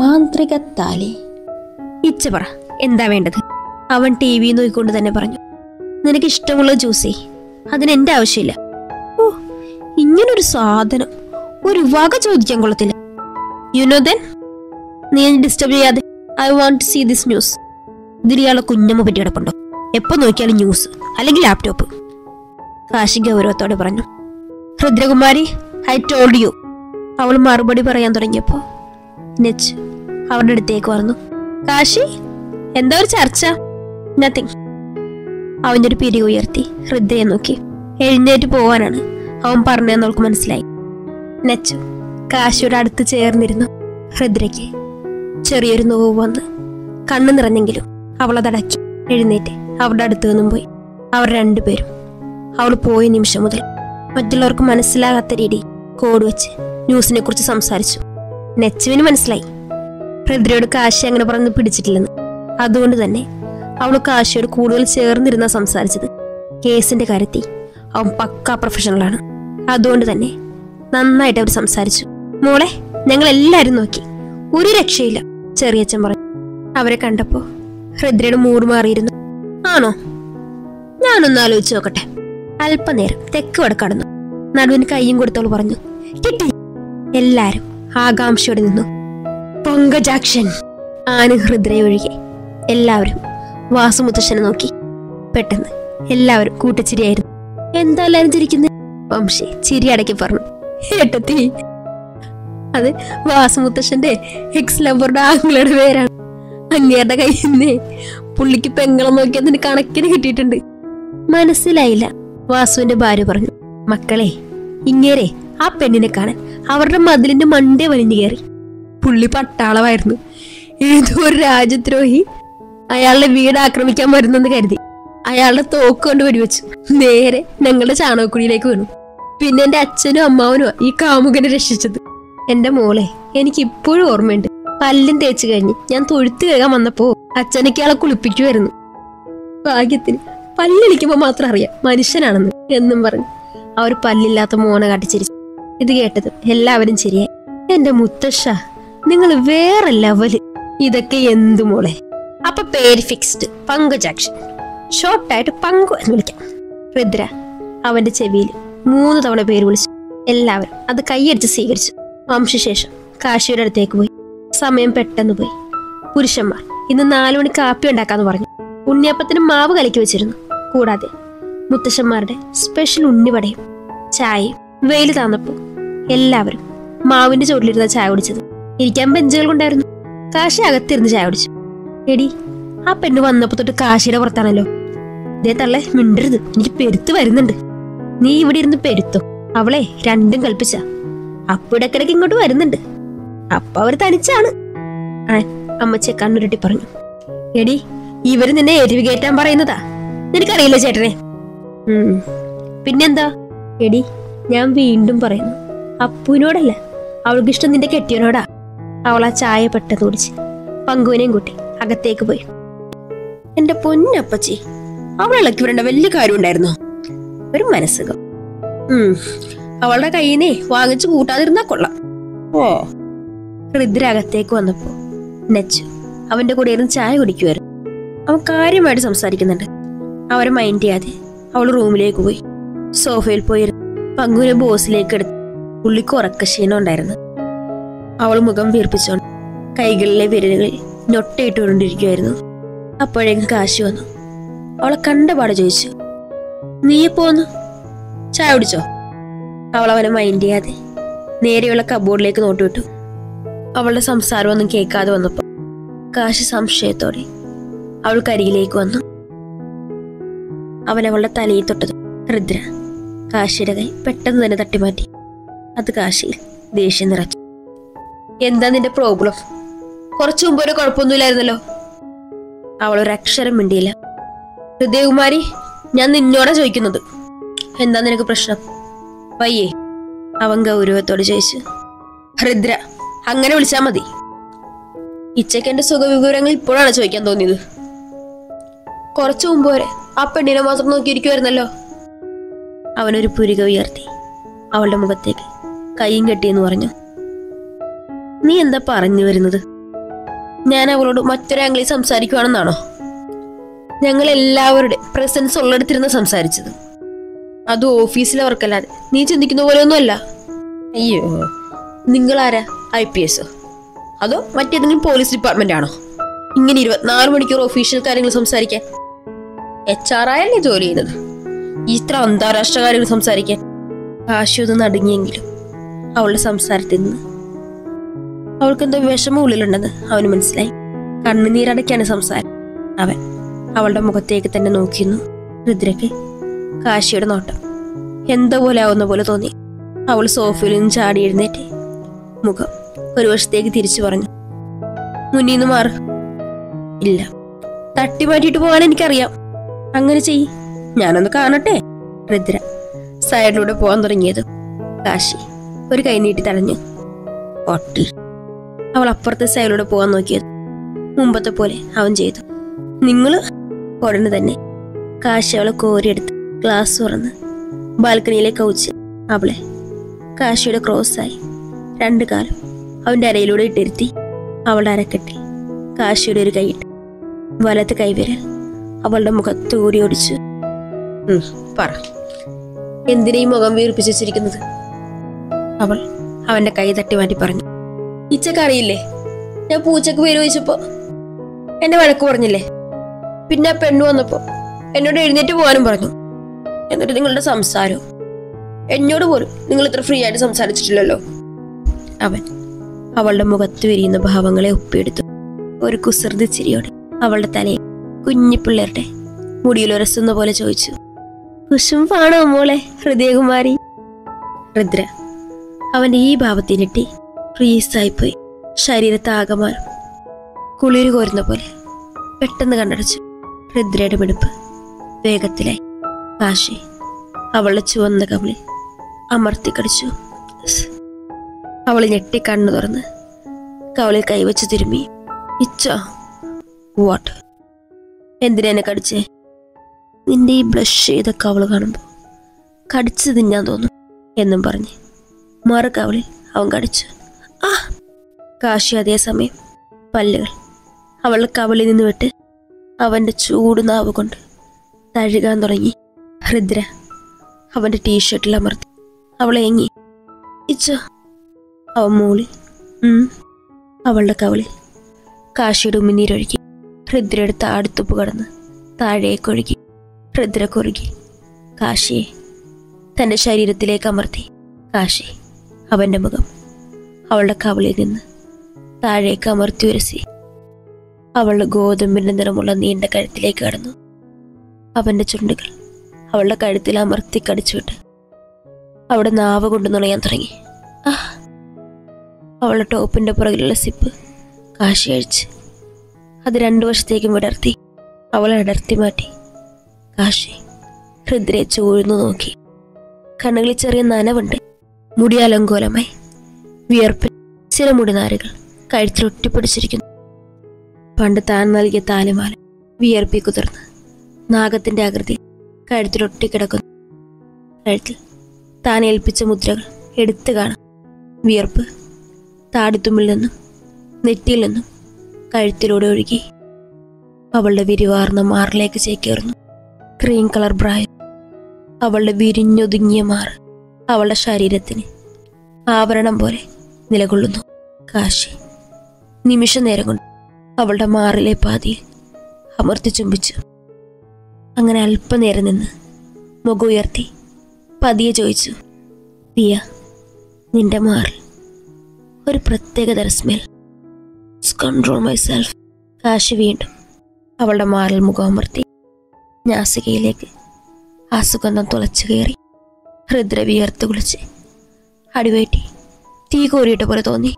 മാന്ത്രിക താലി. ഇച്ച പറ, എന്താ വേണ്ടത്? അവൻ TV നോക്കിക്കൊണ്ട് തന്നെ പറഞ്ഞു. നിനക്ക് ഇഷ്ടമുള്ള ജ്യൂസേ, അതിന് എന്റെ ആവശ്യമില്ല. ഓ, ഇങ്ങനൊരു സാധനം ഒരു വക ചോദിക്കാൻ കൊള്ളത്തില്ല. യു നോ ദെൻ, നീ ഡിസ്റ്റർബ് ചെയ്യാതെ. I want to see this news. ഇതിലയാളെ കുഞ്ഞമ്മ പറ്റി കിടപ്പുണ്ടോ? എപ്പോ നോക്കിയാലും ന്യൂസ് അല്ലെങ്കിൽ ലാപ്ടോപ്പ്. കാശി ഗൗരവത്തോടെ പറഞ്ഞു. രുദ്രകുമാരി, ഐ ടോൾഡ് യു. അവൾ മറുപടി പറയാൻ തുടങ്ങിയപ്പോ നെച്ച് അവരുടെ അടുത്തേക്ക് വന്നു. കാശി, എന്താ ഒരു ചർച്ച? നത്തിങ്. അവൻ്റെ ഒരു പിരി ഉയർത്തി ഹൃദയം നോക്കി. എഴുന്നേറ്റ് പോവാനാണ് അവൻ പറഞ്ഞതെന്ന് അവൾക്ക് മനസ്സിലായി. നെച്ചു കാശിയുടെ അടുത്ത് ചേർന്നിരുന്നു. ഹൃദ്രയ്ക്ക് ചെറിയൊരു നോവ് വന്ന് കണ്ണു നിറഞ്ഞെങ്കിലും അവൾ അതടക്കി എഴുന്നേറ്റ് അവരുടെ അടുത്ത് നിന്നും പോയി. അവർ രണ്ടുപേരും അവൾ പോയ നിമിഷം മുതൽ മറ്റുള്ളവർക്ക് മനസ്സിലാകാത്ത രീതി കോഡ് വെച്ച് ന്യൂസിനെ കുറിച്ച് സംസാരിച്ചു. നെച്ചുവിന് മനസ്സിലായി ഹൃദ്രയോട് കാശി അങ്ങനെ പറഞ്ഞ് പിടിച്ചിട്ടില്ലെന്ന്. അതുകൊണ്ട് തന്നെ അവൾ കാശിയോട് കൂടുതൽ ചേർന്നിരുന്ന സംസാരിച്ചത്. കേസിന്റെ കാര്യത്തിൽ അവൻ പക്കാ പ്രൊഫഷണലാണ്. അതുകൊണ്ട് തന്നെ നന്നായിട്ട് അവർ സംസാരിച്ചു. മോളെ, ഞങ്ങൾ എല്ലാരും നോക്കി, ഒരു രക്ഷയില്ല, ചെറിയച്ഛൻ പറഞ്ഞു. അവരെ കണ്ടപ്പോ ഹൃദ്രയുടെ മൂട് മാറിയിരുന്നു. ആണോ? ഞാനൊന്ന് ആലോചിച്ച് നോക്കട്ടെ. അല്പനേരം തെക്ക് വടക്കടന്നു. നടുവിന് കയ്യും കൊടുത്തോളൂ പറഞ്ഞു. കിട്ടി. എല്ലാരും ആകാംക്ഷയോടെ നിന്നു. പങ്കജാക്ഷൻ ആന് ഹൃദ്രയെ ഒഴികെ എല്ലാവരും വാസുമുത്തശ്ശനെ നോക്കി. പെട്ടെന്ന് എല്ലാവരും കൂട്ടച്ചിരിയായിരുന്നു. എന്താ എല്ലാരും ചിരിക്കുന്നത്? വംശി ചിരി അടക്കി പറഞ്ഞു. ഏട്ടത്തി, അത് വാസുമുത്തശ്ശന്റെ എക്സ് ലവറുടെ ആംഗ്ലയുടെ പേരാണ്. അങ്ങേരുടെ കയ്യിൽ നിന്നേ പുള്ളിക്ക് പെങ്ങളെ നോക്കിയതിന് കണക്കിന് കിട്ടിയിട്ടുണ്ട്. മനസ്സിലായില്ല, വാസുവിന്റെ ഭാര്യ പറഞ്ഞു. മക്കളെ, ഇങ്ങേരെ ആ പെണ്ണിനെ കാണാൻ അവരുടെ മതിലിന്റെ മണ്ടേ വലിഞ്ഞു കയറി. പുള്ളി പട്ടാളമായിരുന്നു. ഏതോ ഒരു രാജ്യദ്രോഹി അയാളുടെ വീട് ആക്രമിക്കാൻ വരുന്നെന്ന് കരുതി അയാളുടെ തോക്ക് കൊണ്ട് വെടിവെച്ചു. നേരെ ഞങ്ങളുടെ ചാണകക്കുഴിയിലേക്ക് വീണു. പിന്നെ എന്റെ അച്ഛനും അമ്മാവനും ഈ കാമുകനെ രക്ഷിച്ചത്. എന്റെ മോളെ, എനിക്ക് ഇപ്പോഴും ഓർമ്മയുണ്ട്. പല്ലും തേച്ച് കഴിഞ്ഞ് ഞാൻ തൊഴുത്ത് കഴുകാൻ വന്നപ്പോ അച്ഛനൊക്കെ ആളെ കുളിപ്പിക്കുമായിരുന്നു. ഭാഗ്യത്തിന് പല്ലിളിക്കുമ്പോ മാത്രം അറിയാം മനുഷ്യനാണെന്ന് എന്നും പറഞ്ഞു അവർ പല്ലില്ലാത്ത മോനെ കാട്ടിച്ചിരിച്ചു. ഇത് കേട്ടത് എല്ലാവരും ശരിയായി. എന്റെ മുത്തശ്ശ, നിങ്ങൾ വേറെ ലെവല്. ഇതൊക്കെ എന്തു മോളെ? അപ്പൊ പേര് ഫിക്സ്ഡ്, പങ്കജാക്ഷൻ. ഷോർട്ടായിട്ട് പങ്കു എന്ന് വിളിക്കാം. രുദ്ര അവന്റെ ചെവിയിൽ 3 തവണ പേര് വിളിച്ചു. എല്ലാവരും അത് കൈയടിച്ച് സ്വീകരിച്ചു. വംശശേഷം കാശിയുടെ അടുത്തേക്ക് പോയി. സമയം പെട്ടെന്ന് പോയി. പുരുഷന്മാർ ഇന്ന് 4 മണി കാപ്പി ഉണ്ടാക്കാന്ന് പറഞ്ഞു. ഉണ്ണിയപ്പത്തിന് മാവ് കലക്കി വെച്ചിരുന്നു. കൂടാതെ മുത്തശ്ശന്മാരുടെ സ്പെഷ്യൽ ഉണ്ണിവടയും ചായയും. വെയില് താന്നപ്പോ എല്ലാവരും മാവിന്റെ ചോട്ടിലിരുന്ന ചായ കുടിച്ചത്. ഇരിക്കാൻ ബെഞ്ചുകൾ കൊണ്ടായിരുന്നു. കാശി അകത്തിരുന്ന് ചായ കുടിച്ചു. എടി, ആ പെണ്ണ് വന്നപ്പോ തൊട്ട് കാശിയുടെ പുറത്താണല്ലോ. ഇതേ തള്ളെ മിണ്ടരുത്, എനിക്ക് പെരുത്ത് വരുന്നുണ്ട്. നീ ഇവിടെ ഇരുന്ന് പെരുത്തോ. അവളെ രണ്ടും കൽപ്പിച്ച അപ്പൊ ഇടക്കിടക്ക് ഇങ്ങോട്ട് വരുന്നുണ്ട്. അപ്പൊ അവര് തനിച്ചാണ്. അമ്മച്ചെ കണ്ണുരുട്ടി പറഞ്ഞു. എടി, ഇവര് നിന്നെ എരിവ് കയറ്റാൻ പറയുന്നതാ. നിനക്കറിയില്ല ചേട്ടനെ? പിന്നെന്താ? എടി, ഞാൻ വീണ്ടും പറയുന്നു, അപ്പുവിനോടല്ല, അവൾക്കിഷ്ടം നിന്റെ കെട്ടിയനോടാ. അവൾ ആ ചായ പെട്ടെന്ന് കുടിച്ച് പങ്കുവിനെയും കൂട്ടി അകത്തേക്ക് പോയി. എന്റെ പൊന്നപ്പച്ചി, അവളിളക്കി വിടേണ്ട വലിയ കാര്യം ഉണ്ടായിരുന്നോ? ഒരു മനസ്സുഖം. അവളുടെ കയ്യിനെ വാങ്ങിച്ചു കൂട്ടാതിരുന്നാ കൊള്ളാം. ഓ. രുദ്ര അകത്തേക്ക് വന്നപ്പോ നെച്ചു അവന്റെ കൂടെ ഇരുന്ന് ചായ കുടിക്കുമായിരുന്നു. അവൻ കാര്യമായിട്ട് സംസാരിക്കുന്നുണ്ട്. അവരെ മൈൻഡ് ചെയ്യാതെ അവൾ റൂമിലേക്ക് പോയി. സോഫയിൽ പോയിരുന്നു പങ്കുവിനെ ബോസിലേക്ക് എടുത്തു. പുള്ളിക്ക് ഉറക്കക്ഷീണം ഉണ്ടായിരുന്നു. അവൾ മുഖം വീർപ്പിച്ചോണ്ട് കൈകളിലെ വിരലുകളിൽ ഞൊട്ടയിട്ടുകൊണ്ടിരിക്കുമായിരുന്നു. അപ്പോഴേക്കും കാശി വന്നു. അവളെ കണ്ടപാടെ ചോദിച്ചു, നീ പോന്നു? ചായ കുടിച്ചോ? അവൾ അവനെ മൈൻഡ് ചെയ്യാതെ നേരെയുള്ള കബോർഡിലേക്ക് നോട്ടുവിട്ടു. അവളുടെ സംസാരമൊന്നും കേൾക്കാതെ വന്നപ്പോ കാശി സംശയത്തോടെ അവൾ കരികിലേക്ക് വന്നു. അവൻ അവളുടെ തലയിൽ തൊട്ടത് രുദ്ര കാശിയുടെ കൈ പെട്ടെന്ന് തന്നെ തട്ടിമാറ്റി. അത് കാശിയിൽ ദേഷ്യം നിറച്ചു. എന്താ നിന്റെ പ്രോബ്ലം? കുറച്ചു മുമ്പ് ഒരു കുഴപ്പമൊന്നുമില്ലായിരുന്നല്ലോ. അവൾ ഒരക്ഷരം മിണ്ടിയില്ല. ഹൃദയകുമാരി, ഞാൻ നിന്നോടാ ചോദിക്കുന്നത്. എന്താ നിനക്ക് പ്രശ്നം? വയ്യേ? അവൻ ഗൗരവത്തോട് ചോദിച്ചു. രുദ്ര, അങ്ങനെ വിളിച്ചാ മതി. ഇച്ചയ്ക്ക് എന്റെ സുഖവിവരങ്ങൾ ഇപ്പോഴാണ് ചോദിക്കാൻ തോന്നിയത്. കുറച്ചു മുമ്പ് വരെ ആ പെണ്ണിനെ മാത്രം നോക്കിയിരിക്കുമായിരുന്നല്ലോ. അവനൊരു പുരിക ഉയർത്തി അവളുടെ മുഖത്തേക്ക് കൈയും കെട്ടിയെന്ന് പറഞ്ഞു. നീ എന്താ പറഞ്ഞു വരുന്നത്? ഞാൻ അവളോട് മറ്റൊരു ആംഗിളിൽ സംസാരിക്കുവാണെന്നാണോ? ഞങ്ങൾ എല്ലാവരുടെ പ്രസൻസ് ഉള്ളിടത്തിരുന്ന് സംസാരിച്ചത്. അത് ഓഫീസിലെ വർക്കല്ലാതെ നീ ചിന്തിക്കുന്ന പോലെയൊന്നും അല്ല. അയ്യോ, നിങ്ങളാരാ? IPS അതോ മറ്റേതെങ്കിലും പോലീസ് ഡിപ്പാർട്ട്മെന്റ് ആണോ? ഇങ്ങനെ 24 മണിക്കൂർ ഒഫീഷ്യൽ കാര്യങ്ങൾ സംസാരിക്കാൻ? HR ആയല്ലേ ജോലി ചെയ്യുന്നത്, ഇത്ര അന്താരാഷ്ട്ര കാര്യങ്ങൾ സംസാരിക്കാൻ? ആശുപത്രി നടുങ്ങിയെങ്കിലും അവളുടെ സംസാരത്തിൽ നിന്ന് അവൾക്കെന്തോ വിഷമം ഉള്ളിലുണ്ടെന്ന് അവന് മനസ്സിലായി. കണ്ണുനീരടയ്ക്കാണ് സംസാരം. അവൻ അവളുടെ മുഖത്തേക്ക് തന്നെ നോക്കിയിരുന്നു. രുദ്രയ്ക്ക് കാശിയുടെ നോട്ടം എന്തോ പോലെ ആവുന്ന പോലെ തോന്നി. അവൾ സോഫയിൽ നിന്ന് ചാടി എഴുന്നേറ്റ് മുഖം ഒരു വശത്തേക്ക് തിരിച്ചു പറഞ്ഞു, മുന്നീന്ന് മാറ്. ഇല്ല, തട്ടി മാറ്റിയിട്ട് പോകാൻ എനിക്കറിയാം. അങ്ങനെ ചെയ്യ്, ഞാനൊന്ന് കാണട്ടെ. രുദ്ര സൈഡിലൂടെ പോകാൻ തുടങ്ങിയത് കാശി ഒരു കൈ നീട്ടി തടഞ്ഞു. പൊട്ടി. അവൾ അപ്പുറത്തെ സൈഡിലൂടെ പോകാൻ നോക്കിയത് മുമ്പത്തെ പോലെ അവൻ ചെയ്തു. നിങ്ങള് ഉടനെ തന്നെ കാശി അവളെ കോരിയെടുത്ത് ഗ്ലാസ് തുറന്ന് ബാൽക്കണിയിലേക്ക് കൗച്ച് അവളെ കാശിയുടെ ക്രോസായി 2 കാലും അവന്റെ അരയിലൂടെ ഇട്ടിരുത്തി അവളുടെ അരക്കെട്ടിൽ കാശിയുടെ ഒരു കൈയിട്ട് വലത്ത് കൈവിരൽ അവളുടെ മുഖത്ത് കൂടി ഓടിച്ചു. പറ, എന്തിനാ ഈ മുഖം വീർപ്പിച്ചിരിക്കുന്നത്? അവൾ അവന്റെ കൈ തട്ടി മാറ്റി പറഞ്ഞു. ഇച്ചക്കറിയില്ലേ, ഞാൻ പൂച്ചക്ക് പേര് ചോദിച്ചപ്പോ എന്നെ വഴക്ക് പറഞ്ഞില്ലേ? പിന്നെ ആ പെണ്ണു വന്നപ്പോ എന്നോട് എഴുന്നേറ്റ് പോകാനും പറഞ്ഞു. എന്നിട്ട് നിങ്ങളുടെ സംസാരവും എന്നോട് പോലും നിങ്ങൾ ഇത്ര ഫ്രീ ആയിട്ട് സംസാരിച്ചിട്ടില്ലല്ലോ. അവൻ അവളുടെ മുഖത്ത് വിരിയുന്ന ഭാവങ്ങളെ ഒപ്പിയെടുത്തു. ഒരു കുസൃതി ചിരിയോടെ അവളുടെ തലയിൽ കുഞ്ഞിപ്പിള്ളേരുടെ മുടിയിലുരസുന്ന പോലെ ചോദിച്ചു, കുശുമ്പാണോ മോളെ ഹൃദയകുമാരി? രുദ്ര അവന്റെ ഈ ഭാവത്തിനിട്ടി ഫ്രീസായിപ്പോയി. ശരീരത്താകമാനം കുളിര് കോരുന്ന പോലെ പെട്ടെന്ന് കണ്ടടച്ചു. രുദ്രയുടെ മിടുപ്പ് വേഗത്തിലായി. കാശി അവളുടെ ചുവന്ന കവിളിൽ അമർത്തിക്കടിച്ചു. അവൾ ഞെട്ടി കണ്ണു തുറന്ന് കവളിൽ കൈവച്ച് തിരുമ്മി. ഇച്ചോ, വാട്ട്? എന്തിനാ എന്നെ കടിച്ചേ? നിന്റെ ഈ ബ്ലഷ് ചെയ്ത കവള് കാണുമ്പോ കടിച്ചു തിന്നാൻ തോന്നും എന്നും പറഞ്ഞ് മറു കവളിൽ അവൻ കടിച്ചു. ആ! കാശി അതേസമയം പല്ലുകൾ അവളുടെ കവളിൽ നിന്ന് വിട്ട് അവന്റെ ചൂട് നാവ് കൊണ്ട് തഴുകാൻ തുടങ്ങി. രുദ്ര അവന്റെ ടീഷർട്ടിൽ അമർത്തി അവളെ ഏങ്ങി. ഇച്ചോ, അവൻ മൂളി. അവളുടെ കവളിൽ കാശിയുടെ ഉമിനീരൊഴുകി. രുദ്രയുടെ താടിത്തുപ്പ് കടന്ന് താഴേക്കൊഴുകി. രുദ്ര കുറുകി കാശിയെ തന്റെ ശരീരത്തിലേക്ക് അമർത്തി. കാശി അവന്റെ മുഖം അവളുടെ കവളിൽ നിന്ന് താഴേക്ക് അമർത്തി ഉരസി അവളുടെ ഗോതമ്പിന്റെ നിറമുള്ള നീണ്ട കഴുത്തിലേക്ക് കടന്നു. അവന്റെ ചുണ്ടുകൾ അവളുടെ കഴുത്തിൽ അമർത്തി കടിച്ചുവിട്ട് അവിടെ നാവ് കൊണ്ട് നുണയാൻ തുടങ്ങി. അവളുടെ ടോപ്പിന്റെ പുറകിലുള്ള സിപ്പ് കാശി അഴിച്ച് അത് 2 വശത്തേക്കും വിടർത്തി അവളെ അടർത്തി മാറ്റി. കാശി രുദ്രയെ ചൂഴ്ന്നു നോക്കി. കണ്ണുകളിൽ ചെറിയ നനവുണ്ട്. മുടി അലങ്കോലമായി. വിയർപ്പിൽ ചില മുടിനാരുകൾ കഴുത്തിൽ ഒട്ടിപ്പിടിച്ചിരിക്കുന്നു. പണ്ട് താൻ നൽകിയ താലിമാല വിയർപ്പി കുതിർന്ന് നാഗത്തിന്റെ ആകൃതി കഴുത്തിൽ ഒട്ടിക്കിടക്കുന്നു. കഴുത്തിൽ താൻ ഏൽപ്പിച്ച മുദ്രകൾ എടുത്തു കാണാം. വിയർപ്പ് താടിത്തുമ്പിൽ നിന്നും നെറ്റിയിൽ നിന്നും കഴുത്തിലൂടെ ഒഴുകി അവളുടെ വിരിവാർന്ന മാറിലേക്ക് ചേക്കേറുന്നു. ക്രീം കളർ ബ്രായ അവളുടെ വിരിഞ്ഞൊതുങ്ങിയ മാറ് അവളുടെ ശരീരത്തിന് ആവരണം പോലെ നിലകൊള്ളുന്നു. കാശി നിമിഷ നേരം കൊണ്ട് അവളുടെ മാറിലെ പാതിയിൽ അമർത്തി ചുംബിച്ചു. അങ്ങനെ അല്പനേരം നിന്ന് മുഖം ഉയർത്തി പതിയെ ചോദിച്ചു, പിയ, നിന്റെ മാറിൽ ഒരു പ്രത്യേകതര സ്മെൽ. Control myself. കാശി വീണ്ടും അവളുടെ മാറിൽ മുഖം അമർത്തി നാസികയിലേക്ക് ആ സുഗന്ധം തുളച്ചു കയറി. രുദ്ര വിയർത്ത് കുളിച്ച് അടിവേറ്റി തീ കോരിയിട്ട പോലെ തോന്നി.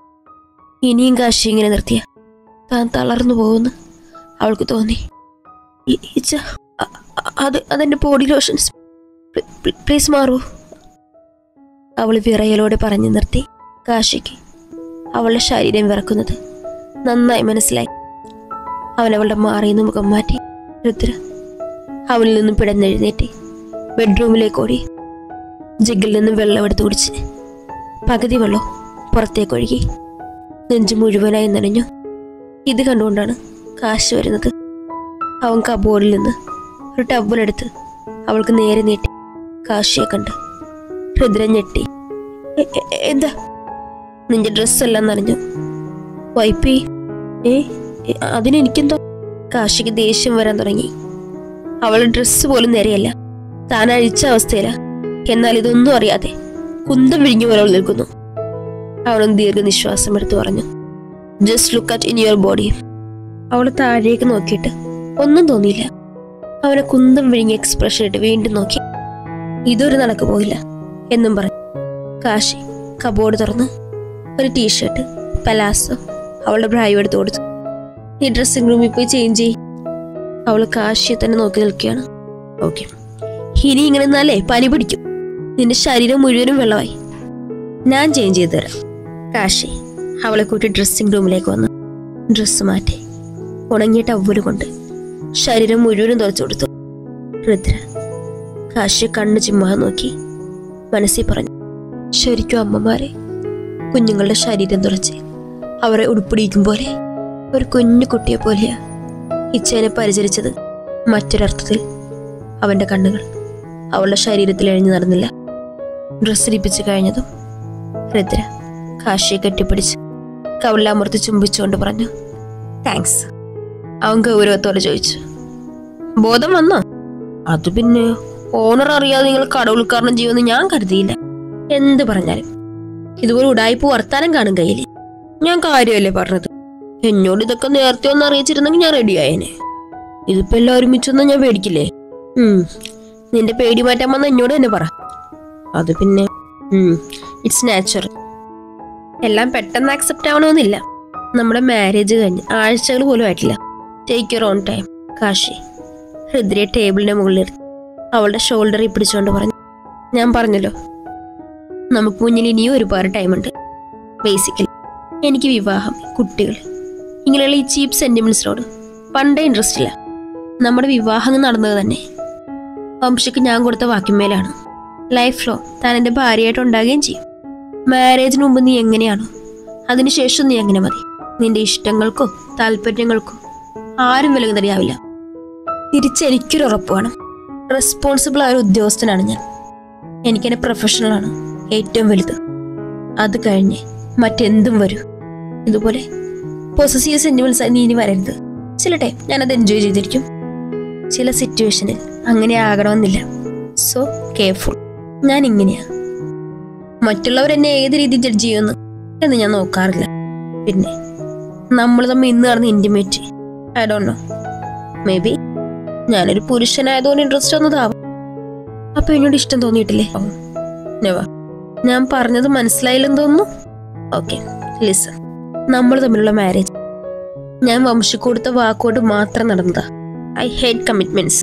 ഇനിയും കാശി ഇങ്ങനെ നിർത്തിയ താൻ തളർന്നു പോകുന്നു അവൾക്ക് തോന്നി. അതെന്റെ ബോഡി ലോഷൻസ്, പ്ലീസ് മാറൂ. അവൾ വിറയലോടെ പറഞ്ഞു നിർത്തി. കാശിക്ക് അവളുടെ ശരീരം വിറക്കുന്നത് നന്നായി മനസ്സിലായി. അവനവളുടെ മാറിയെന്ന് മുഖം മാറ്റി. രുദ്ര അവനിൽ നിന്നും പിടന്നെഴുന്നേറ്റ് ബെഡ്റൂമിലേക്ക് ഓടി. ജഗ്ഗിൽ നിന്നും വെള്ളമെടുത്ത് കുടിച്ച് പകുതി വെള്ളം പുറത്തേക്കൊഴുകി. നെഞ്ചു മുഴുവനായി നനഞ്ഞു. ഇത് കണ്ടുകൊണ്ടാണ് കാശി വരുന്നത്. അവൻ കബോർഡിൽ നിന്ന് ഒരു ടവലെടുത്ത് അവൾക്ക് നേരെ നീട്ടി. കാശിയെ കണ്ട് രുദ്ര ഞെട്ടി. എന്താ? നിന്റെ ഡ്രസ്സെല്ലാം നനഞ്ഞു. വൈപ്പി. അതിനെനിക്കെന്തോ? കാശിക്ക് ദേഷ്യം വരാൻ തുടങ്ങി. അവളുടെ ഡ്രസ്സ് പോലും നേരെയല്ല, താൻ അഴിച്ച അവസ്ഥയില. എന്നാൽ ഇതൊന്നും അറിയാതെ കുന്തം വിഴിഞ്ഞു പോലെ അവൾ നിൽക്കുന്നു. അവളൊന്ന് ദീർഘനിശ്വാസം എടുത്തു പറഞ്ഞു, just look at in your body. അവൾ താഴേക്ക് നോക്കിയിട്ട് ഒന്നും തോന്നിയില്ല. അവനെ കുന്തം വിഴിഞ്ഞ എക്സ്പ്രഷൻ ഇട്ട് വീണ്ടും നോക്കി. ഇതൊരു നടക്ക് പോയില്ല എന്നും പറഞ്ഞു കാശി കബോർഡ് തുറന്ന് ഒരു ടീഷർട്ട് പലാസോ അവളുടെ ബ്രായും എടുത്ത് കൊടുത്തു. ഈ ഡ്രസ്സിംഗ് റൂമിൽ പോയി ചേഞ്ച് ചെയ്യും. അവള് കാശിയെ തന്നെ നോക്കി നിൽക്കുകയാണ്. ഓക്കെ, ഇനി ഇങ്ങനെ നിന്നാലേ പനി പിടിക്കും. നിന്റെ ശരീരം മുഴുവനും വെള്ളമായി. ഞാൻ ചേഞ്ച് ചെയ്ത് തരാം. കാശി അവളെ കൂട്ടി ഡ്രസ്സിംഗ് റൂമിലേക്ക് വന്നു. ഡ്രസ്സ് മാറ്റി ഉണങ്ങിയ ടവ്വല് കൊണ്ട് ശരീരം മുഴുവനും തുറച്ചു കൊടുത്തു. രുദ്ര കാശിയെ കണ്ണു ചിമ്മാൻ നോക്കി മനസ്സിൽ പറഞ്ഞു, ശരിക്കും അമ്മമാരെ കുഞ്ഞുങ്ങളുടെ ശരീരം തുറച്ച് അവരെ ഉടുപ്പിടിക്കും പോലെ ഒരു കുഞ്ഞു കുട്ടിയെ പോലെയാ ഇച്ചേനെ പരിചരിച്ചത്. മറ്റൊരർത്ഥത്തിൽ അവന്റെ കണ്ണുകൾ അവളുടെ ശരീരത്തിൽ എഴിഞ്ഞു നടന്നില്ല. ഡ്രസ്സ് ഇരിപ്പിച്ച് കഴിഞ്ഞതും രുദ്ര കാശിയെ കെട്ടിപ്പിടിച്ച് കവിളിലമർത്തി ചുംബിച്ചുകൊണ്ട് പറഞ്ഞു, താങ്ക്സ്. അവൻ ഗൗരവത്തോടെ ചോദിച്ചു, ബോധം വന്നോ? അത് പിന്നെ ഓണർ അറിയാതെ നിങ്ങൾ കടവുൾക്കാരണം ചെയ്യുമെന്ന് ഞാൻ കരുതിയില്ല. എന്ത് പറഞ്ഞാലും ഇതുപോലെ ഉടായിപ്പ് വർത്താനം കാണും കയ്യിൽ. ഞാൻ കാര്യമല്ലേ പറഞ്ഞത്. എന്നോട് ഇതൊക്കെ നേരത്തെ ഒന്ന് അറിയിച്ചിരുന്നെങ്കിൽ ഞാൻ റെഡിയായേനെ. ഇതിപ്പോ എല്ലാം ഒരുമിച്ചൊന്നും ഞാൻ പേടിക്കില്ലേ? നിന്റെ പേടി മാറ്റാൻ വന്ന എന്നോട് തന്നെ പറ. അത് പിന്നെ ഇറ്റ്സ് നാച്ചുറൽ. എല്ലാം പെട്ടെന്ന് ആക്സെപ്റ്റ് ആവണമെന്നില്ല. നമ്മുടെ മാരേജ് കഴിഞ്ഞ് ആഴ്ചകൾ പോലും ആയിട്ടില്ല. Take your own time. Kashi രുദ്രയെ ടേബിളിന്റെ മുകളിലിരുത്തി അവളുടെ ഷോൾഡറിൽ പിടിച്ചുകൊണ്ട് പറഞ്ഞു, ഞാൻ പറഞ്ഞല്ലോ നമുക്ക് മുന്നിൽ ഇനിയും ഒരുപാട് ടൈമുണ്ട്. ബേസിക്കലി എനിക്ക് വിവാഹം, കുട്ടികൾ, ഇങ്ങനെയുള്ള ഈ ചീപ്പ് സെന്റിമെന്റ്സിനോട് പണ്ടേ ഇൻട്രസ്റ്റ് ഇല്ല. നമ്മുടെ വിവാഹം നടന്നത് തന്നെ വംശയ്ക്ക് ഞാൻ കൊടുത്ത വാക്കിന്മേലാണ്. ലൈഫ് ലോങ് താൻ എൻ്റെ ഭാര്യയായിട്ട് ഉണ്ടാകുകയും ചെയ്യും. മാരേജിന് മുമ്പ് നീ എങ്ങനെയാണോ അതിനുശേഷം നീ അങ്ങനെ മതി. നിന്റെ ഇഷ്ടങ്ങൾക്കോ താല്പര്യങ്ങൾക്കോ ആരും വിലകുതടിയാവില്ല. തിരിച്ചെനിക്കൊരു ഉറപ്പ് വേണം. റെസ്പോൺസിബിൾ ആയ ഒരു ഉദ്യോഗസ്ഥനാണ് ഞാൻ. എനിക്കെൻ്റെ പ്രൊഫഷണലാണ് ഏറ്റവും വലുത്. അത് കഴിഞ്ഞ് മറ്റെന്തും വരൂ. ഇതുപോലെ പൊസസീവ് സെന്റിമെന്റ്സ് ആയി നീ ഇനി വരരുത്. ചില ടൈം ഞാനത് എൻജോയ് ചെയ്തിരിക്കും. ചില സിറ്റുവേഷനിൽ അങ്ങനെ ആകണമെന്നില്ല. So careful. ഞാൻ ഇങ്ങനെയാ. മറ്റുള്ളവർ എന്നെ ഏത് രീതിയിൽ ജഡ്ജ് ചെയ്യുമെന്ന് എന്ന് ഞാൻ നോക്കാറില്ല. പിന്നെ നമ്മൾ തമ്മിൽ ഇന്ന് നടന്ന intimate, I don't know, may be ഞാനൊരു പുരുഷനായതുകൊണ്ട് ഇൻട്രസ്റ്റ് വന്നതാവും. അപ്പൊ എന്നോട് ഇഷ്ടം തോന്നിയിട്ടില്ലേ? നെവർ. ഞാൻ പറഞ്ഞത് മനസ്സിലായില്ലെന്ന് തോന്നുന്നു. Okay, listen. നമ്മൾ തമ്മിലുള്ള മാരേജ് ഞാൻ വംശക്ക് കൊടുത്ത വാക്കോട് മാത്രം നടന്നതാ. I hate commitments.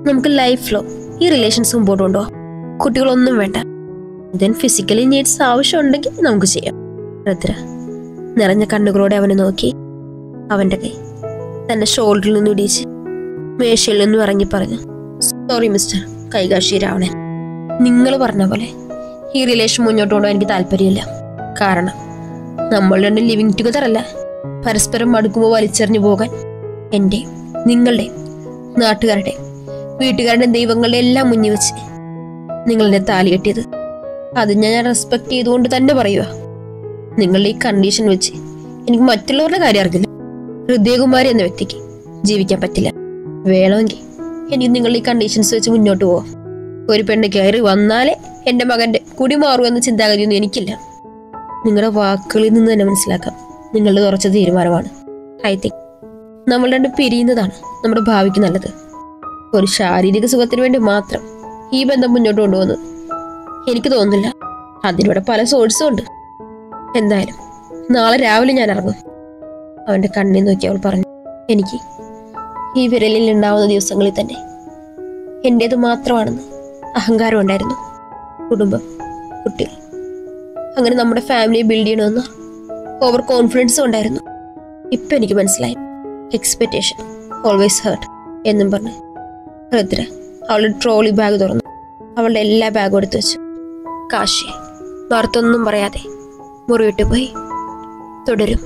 നമുക്ക് ലൈഫിലോ ഈ റിലേഷൻസ് മുമ്പോട്ട് കൊണ്ടുപോകാം. കുട്ടികളൊന്നും വേണ്ട. ദെൻ ഫിസിക്കലി നീഡ്സ് ആവശ്യമുണ്ടെങ്കിൽ നമുക്ക് ചെയ്യാം. രുദ്ര നിറഞ്ഞ കണ്ണുകളോടെ അവനെ നോക്കി അവന്റെ കൈ തന്റെ ഷോൾഡറിൽ നിന്ന് ഇടിച്ച് മേശയിൽ നിന്നും ഇറങ്ങി പറഞ്ഞു, സോറി മിസ്റ്റർ കൈകാശി രാവണൻ. നിങ്ങൾ പറഞ്ഞ പോലെ ഈ റിലേഷൻ മുന്നോട്ട് കൊണ്ടുപോകാൻ എനിക്ക് താല്പര്യമില്ല. കാരണം നമ്മൾ രണ്ടും ലിവിങ് ടുഗദർ അല്ല. പരസ്പരം മടുക്കുമ്പോൾ വലിച്ചെറിഞ്ഞു പോകാൻ എൻ്റെയും നിങ്ങളുടെയും നാട്ടുകാരുടെയും വീട്ടുകാരുടെ ദൈവങ്ങളുടെ എല്ലാം മുന്നിൽ വെച്ച് നിങ്ങളെന്നെ താലി കെട്ടിയത്. അത് ഞാൻ റെസ്പെക്ട് ചെയ്തുകൊണ്ട് തന്നെ പറയുക. നിങ്ങളുടെ ഈ കണ്ടീഷൻ വെച്ച് എനിക്ക് മറ്റുള്ളവരുടെ കാര്യം അറിയില്ല. ഹൃദയകുമാരി എന്ന വ്യക്തിക്ക് ജീവിക്കാൻ പറ്റില്ല. വേണമെങ്കിൽ എനിക്ക് നിങ്ങളുടെ ഈ കണ്ടീഷൻസ് വെച്ച് മുന്നോട്ട് പോവാം. ഒരു പെണ്ണ് കയറി വന്നാലേ എൻ്റെ മകൻ്റെ കുടി മാറുമെന്ന ചിന്താഗതിയൊന്നും എനിക്കില്ല. നിങ്ങളുടെ വാക്കുകളിൽ നിന്ന് തന്നെ മനസ്സിലാക്കാം നിങ്ങളുടെ ഉറച്ച തീരുമാനമാണ്. ഐ തിങ്ക് നമ്മൾ രണ്ട് പിരിയുന്നതാണ് നമ്മുടെ ഭാവിക്ക് നല്ലത്. ഒരു ശാരീരിക സുഖത്തിന് വേണ്ടി മാത്രം ഈ ബന്ധം മുന്നോട്ട് കൊണ്ടുപോകുന്നത് എനിക്ക് തോന്നുന്നില്ല. അതിലൂടെ പല സോഴ്സും ഉണ്ട്. എന്തായാലും നാളെ രാവിലെ ഞാൻ ഇറങ്ങും. അവൻ്റെ കണ്ണിൽ നോക്കി അവൾ പറഞ്ഞു, എനിക്ക് ഈ വിരലിൽ ഉണ്ടാവുന്ന ദിവസങ്ങളിൽ തന്നെ എൻ്റേത് മാത്രമാണെന്ന് അഹങ്കാരം ഉണ്ടായിരുന്നു. കുടുംബം, കുട്ടികൾ, അങ്ങനെ നമ്മുടെ ഫാമിലിയെ ബിൽഡ് ചെയ്യണമെന്ന് ഓവർ കോൺഫിഡൻസും ഉണ്ടായിരുന്നു. ഇപ്പം എനിക്ക് മനസ്സിലായി, എക്സ്പെക്ടേഷൻ ഓൾവേസ് ഹേർട്ട് എന്നും പറഞ്ഞ് രുദ്ര അവളുടെ ട്രോളി ബാഗ് തുറന്നു അവളുടെ എല്ലാ ബാഗും എടുത്തു വെച്ചു. കാശി വാർത്തൊന്നും പറയാതെ മുറിവിട്ട് പോയി. തുടരും.